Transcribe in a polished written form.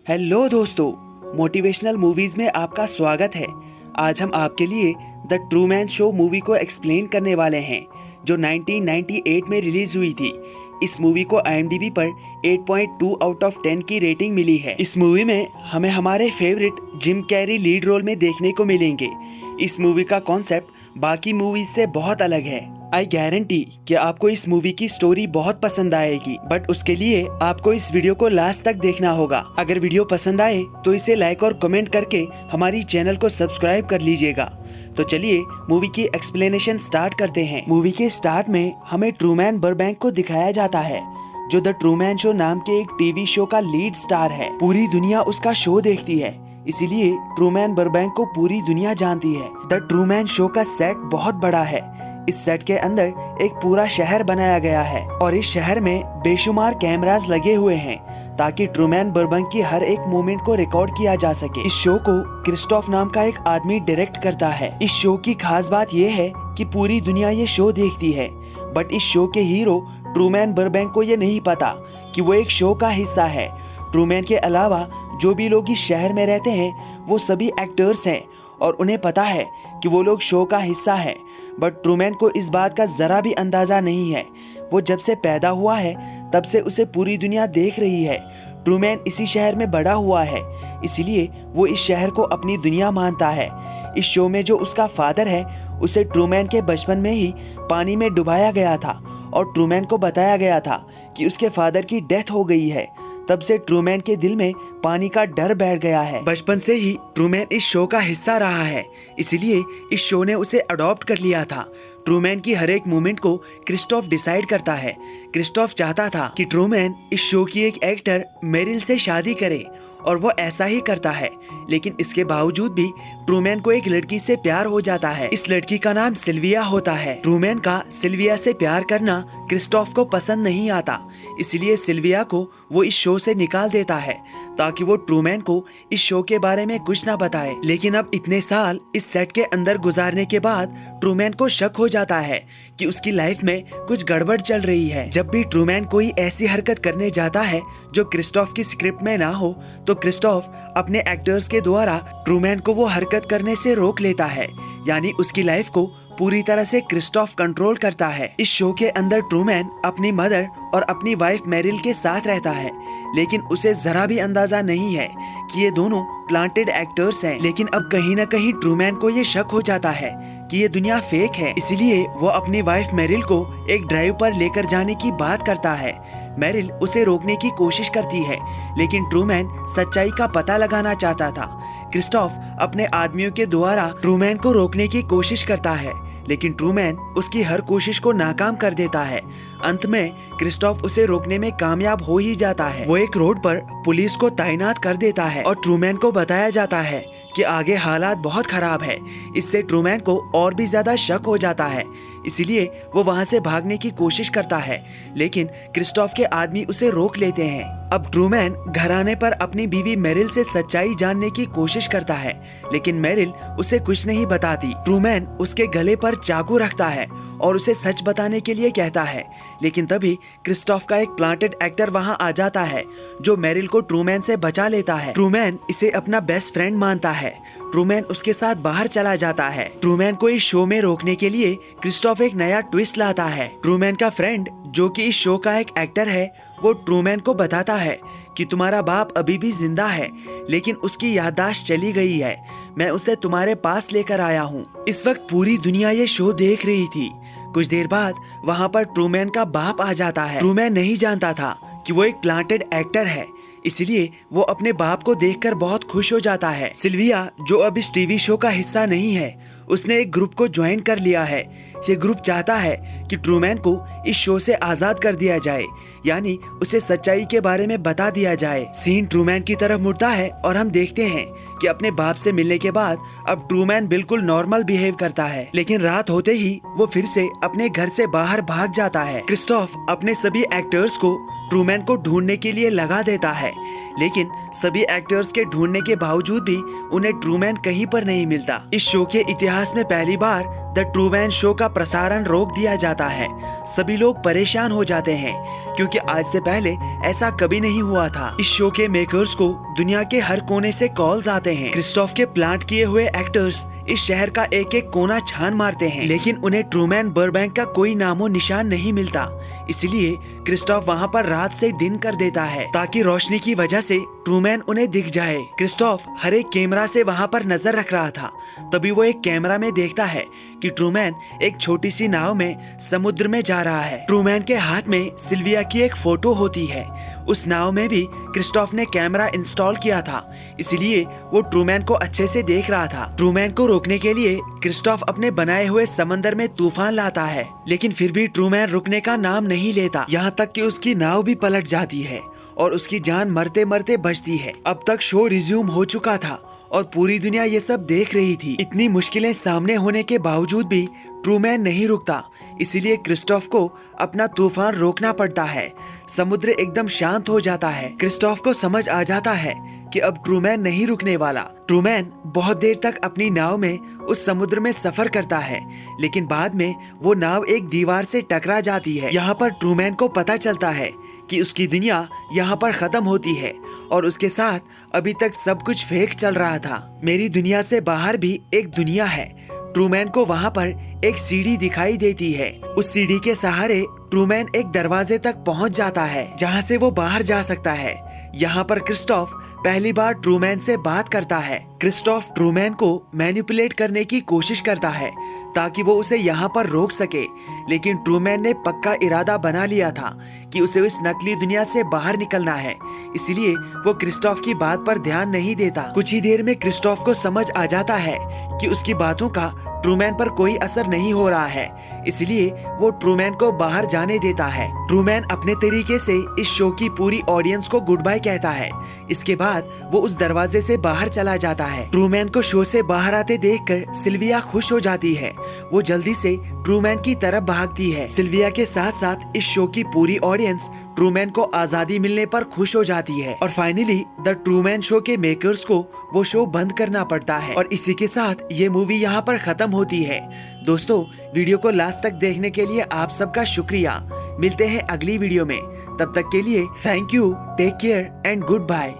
Hello दोस्तों, motivational movies में आपका स्वागत है। आज हम आपके लिए द ट्रूमैन शो मूवी को एक्सप्लेन करने वाले हैं, जो 1998 में रिलीज हुई थी। इस मूवी को IMDb पर 8.2 आउट ऑफ 10 की रेटिंग मिली है। इस मूवी में हमें हमारे favourite Jim Carrey lead role में देखने को मिलेंगे। इस मूवी का कॉन्सेप्ट बाकी मूवीज से बहुत अलग है। आई गारंटी कि आपको इस मूवी की स्टोरी बहुत पसंद आएगी, बट उसके लिए आपको इस वीडियो को लास्ट तक देखना होगा। अगर वीडियो पसंद आए तो इसे लाइक और कमेंट करके हमारी चैनल को सब्सक्राइब कर लीजिएगा। तो चलिए मूवी की एक्सप्लेनेशन स्टार्ट करते हैं। मूवी के स्टार्ट में हमें ट्रूमैन बरबैंक को दिखाया जाता है, जो द ट्रूमैन शो नाम के एक टीवी शो का लीड स्टार है। पूरी दुनिया उसका शो देखती है, इसीलिए ट्रूमैन बरबैंक को पूरी दुनिया जानती है। द ट्रूमैन शो का सेट बहुत बड़ा है। इस सेट के अंदर एक पूरा शहर बनाया गया है और इस शहर में बेशुमार कैमरास लगे हुए हैं, ताकि ट्रूमैन बरबैंक की हर एक मूवमेंट को रिकॉर्ड किया जा सके। इस शो को क्रिस्टोफ नाम का एक आदमी डायरेक्ट करता है। इस शो की खास बात यह है कि पूरी दुनिया ये शो देखती है, बट इस शो के हीरो ट्रूमैन बरबैंक को ये नहीं पता कि वो एक शो का हिस्सा है। ट्रूमैन के अलावा जो भी लोग इस शहर में रहते हैं वो सभी एक्टर्स हैं और उन्हें पता है कि वो लोग शो का हिस्सा है, बट ट्रूमैन को इस बात का जरा भी अंदाजा नहीं है। वो जब से पैदा हुआ है तब से उसे पूरी दुनिया देख रही है। ट्रूमैन इसी शहर में बड़ा हुआ है, इसलिए वो इस शहर को अपनी दुनिया मानता है। इस शो में जो उसका फादर है, उसे ट्रूमैन के बचपन में ही पानी में डुबाया गया था और ट्रूमैन को बताया गया था कि उसके फादर की डेथ हो गई है। तब से ट्रूमैन के दिल में पानी का डर बैठ गया है। बचपन से ही ट्रूमैन इस शो का हिस्सा रहा है, इसलिए इस शो ने उसे अडॉप्ट कर लिया था। ट्रूमैन की हर एक मूवमेंट को क्रिस्टोफ डिसाइड करता है। क्रिस्टोफ चाहता था कि ट्रूमैन इस शो की एक एक्टर मेरिल से शादी करे, और वो ऐसा ही करता है। लेकिन इसके बावजूद भी ट्रूमैन को एक लड़की से प्यार हो जाता है। इस लड़की का नाम सिल्विया होता है। ट्रूमैन का सिल्विया से प्यार करना क्रिस्टोफ को पसंद नहीं आता, इसलिए सिल्विया को वो इस शो से निकाल देता है, ताकि वो ट्रूमैन को इस शो के बारे में कुछ ना बताए। लेकिन अब इतने साल इस सेट के अंदर गुजारने के बाद ट्रूमैन को शक हो जाता है कि उसकी लाइफ में कुछ गड़बड़ चल रही है। जब भी ट्रूमैन कोई ऐसी हरकत करने जाता है जो क्रिस्टोफ की स्क्रिप्ट में ना हो, तो क्रिस्टोफ अपने एक्टर्स के द्वारा ट्रूमैन को वो हरकत करने से रोक लेता है, यानी उसकी लाइफ को पूरी तरह से क्रिस्टोफ कंट्रोल करता है। इस शो के अंदर ट्रूमैन अपनी मदर और अपनी वाइफ मेरिल के साथ रहता है, लेकिन उसे जरा भी अंदाजा नहीं है कि ये दोनों प्लांटेड एक्टर्स हैं। लेकिन अब कहीं न कहीं ट्रूमैन को ये शक हो जाता है कि ये दुनिया फेक है, इसलिए वो अपनी वाइफ मेरिल को एक ड्राइव पर लेकर जाने की बात करता है। मेरिल उसे रोकने की कोशिश करती है, लेकिन ट्रूमैन सच्चाई का पता लगाना चाहता था। क्रिस्टोफ अपने आदमियों के द्वारा ट्रूमैन को रोकने की कोशिश करता है, लेकिन ट्रूमैन उसकी हर कोशिश को नाकाम कर देता है। अंत में क्रिस्टोफ उसे रोकने में कामयाब हो ही जाता है। वो एक रोड पर पुलिस को तैनात कर देता है और ट्रूमैन को बताया जाता है कि आगे हालात बहुत खराब है। इससे ट्रूमैन को और भी ज्यादा शक हो जाता है, इसलिए वो वहां से भागने की कोशिश करता है, लेकिन क्रिस्टोफ के आदमी उसे रोक लेते हैं। अब ट्रूमैन घर आने पर अपनी बीवी मेरिल से सच्चाई जानने की कोशिश करता है, लेकिन मेरिल उसे कुछ नहीं बताती। ट्रूमैन उसके गले पर चाकू रखता है और उसे सच बताने के लिए कहता है, लेकिन तभी क्रिस्टोफ का एक प्लांटेड एक्टर वहां आ जाता है, जो मेरिल को ट्रूमैन से बचा लेता है। ट्रूमैन इसे अपना बेस्ट फ्रेंड मानता है। ट्रूमैन उसके साथ बाहर चला जाता है। ट्रूमैन को इस शो में रोकने के लिए क्रिस्टोफ एक नया ट्विस्ट लाता है। ट्रूमैन का फ्रेंड, जो कि इस शो का एक एक्टर है, वो ट्रूमैन को बताता है कि तुम्हारा बाप अभी भी जिंदा है, लेकिन उसकी याददाश्त चली गई है। मैं उसे तुम्हारे पास लेकर आया हूँ। इस वक्त पूरी दुनिया ये शो देख रही थी। कुछ देर बाद वहाँ पर ट्रूमैन का बाप आ जाता है। ट्रूमैन नहीं जानता था कि वो एक प्लांटेड एक्टर है, इसलिए वो अपने बाप को देखकर बहुत खुश हो जाता है। सिल्विया, जो अब इस टीवी शो का हिस्सा नहीं है, उसने एक ग्रुप को ज्वाइन कर लिया है। ये ग्रुप चाहता है कि ट्रूमैन को इस शो से आजाद कर दिया जाए, यानी उसे सच्चाई के बारे में बता दिया जाए। सीन ट्रूमैन की तरफ मुड़ता है और हम देखते हैं कि अपने बाप से मिलने के बाद अब ट्रूमैन बिल्कुल नॉर्मल बिहेव करता है। लेकिन रात होते ही वो फिर से अपने घर से बाहर भाग जाता है। क्रिस्टोफ अपने सभी एक्टर्स को ट्रूमैन को ढूंढने के लिए लगा देता है, लेकिन सभी एक्टर्स के ढूंढने के बावजूद भी उन्हें ट्रूमैन कहीं पर नहीं मिलता। इस शो के इतिहास में पहली बार द ट्रूमैन शो का प्रसारण रोक दिया जाता है। सभी लोग परेशान हो जाते हैं क्योंकि आज से पहले ऐसा कभी नहीं हुआ था। इस शो के मेकर्स को दुनिया के हर कोने से कॉल्स आते हैं। क्रिस्टोफ के प्लांट किए हुए एक्टर्स इस शहर का एक एक कोना छान मारते हैं, लेकिन उन्हें ट्रूमैन बर्बैंक का कोई नामो निशान नहीं मिलता। इसलिए क्रिस्टोफ वहाँ पर रात से दिन कर देता है ताकि रोशनी की वजह से ट्रूमैन उन्हें दिख जाए। क्रिस्टोफ हर एक कैमरा से वहाँ पर नजर रख रहा था। तभी वो एक कैमरा में देखता है कि ट्रूमैन एक छोटी सी नाव में समुद्र में जा रहा है। ट्रूमैन के हाथ में सिल्विया की एक फोटो होती है। उस नाव में भी क्रिस्टोफ ने कैमरा इंस्टॉल किया था, इसलिए वो ट्रूमैन को अच्छे से देख रहा था। ट्रूमैन को रोकने के लिए क्रिस्टोफ अपने बनाए हुए समंदर में तूफान लाता है, लेकिन फिर भी ट्रूमैन रुकने का नाम नहीं लेता, यहाँ तक कि उसकी नाव भी पलट जाती है और उसकी जान मरते मरते बचती है। अब तक शो रिज्यूम हो चुका था और पूरी दुनिया ये सब देख रही थी। इतनी मुश्किलें सामने होने के बावजूद भी ट्रूमैन नहीं रुकता, इसीलिए क्रिस्टोफ को अपना तूफान रोकना पड़ता है। समुद्र एकदम शांत हो जाता है। क्रिस्टोफ को समझ आ जाता है कि अब ट्रूमैन नहीं रुकने वाला। ट्रूमैन बहुत देर तक अपनी नाव में उस समुद्र में सफर करता है, लेकिन बाद में वो नाव एक दीवार से टकरा जाती है। यहाँ पर ट्रूमैन को पता चलता है कि उसकी दुनिया यहाँ पर खत्म होती है और उसके साथ अभी तक सब कुछ फेक चल रहा था। मेरी दुनिया से बाहर भी एक दुनिया है। ट्रूमैन को वहाँ पर एक सीढ़ी दिखाई देती है। उस सीढ़ी के सहारे ट्रूमैन एक दरवाजे तक पहुँच जाता है जहाँ से वो बाहर जा सकता है। यहाँ पर क्रिस्टोफ पहली बार ट्रूमैन से बात करता है। क्रिस्टोफ ट्रूमैन को मैनिपुलेट करने की कोशिश करता है ताकि वो उसे यहाँ पर रोक सके, लेकिन ट्रूमैन ने पक्का इरादा बना लिया था कि उसे इस नकली दुनिया से बाहर निकलना है, इसलिए वो क्रिस्टोफ की बात पर ध्यान नहीं देता। कुछ ही देर में क्रिस्टोफ को समझ आ जाता है कि उसकी बातों का ट्रूमैन पर कोई असर नहीं हो रहा है, इसलिए वो ट्रूमैन को बाहर जाने देता है। ट्रूमैन अपने तरीके से इस शो की पूरी ऑडियंस को गुड बाय कहता है। इसके बाद वो उस दरवाजे से बाहर चला जाता है। ट्रूमैन को शो से बाहर आते देखकर सिल्विया खुश हो जाती है। वो जल्दी से ट्रूमैन की तरफ भागती है। सिल्विया के साथ साथ इस शो की पूरी ऑडियंस ट्रूमैन को आजादी मिलने पर खुश हो जाती है और फाइनली द ट्रूमैन शो के मेकर्स को वो शो बंद करना पड़ता है। और इसी के साथ ये मूवी यहाँ पर खत्म होती है। दोस्तों, वीडियो को लास्ट तक देखने के लिए आप सबका शुक्रिया। मिलते हैं अगली वीडियो में, तब तक के लिए thank you, take care and good bye.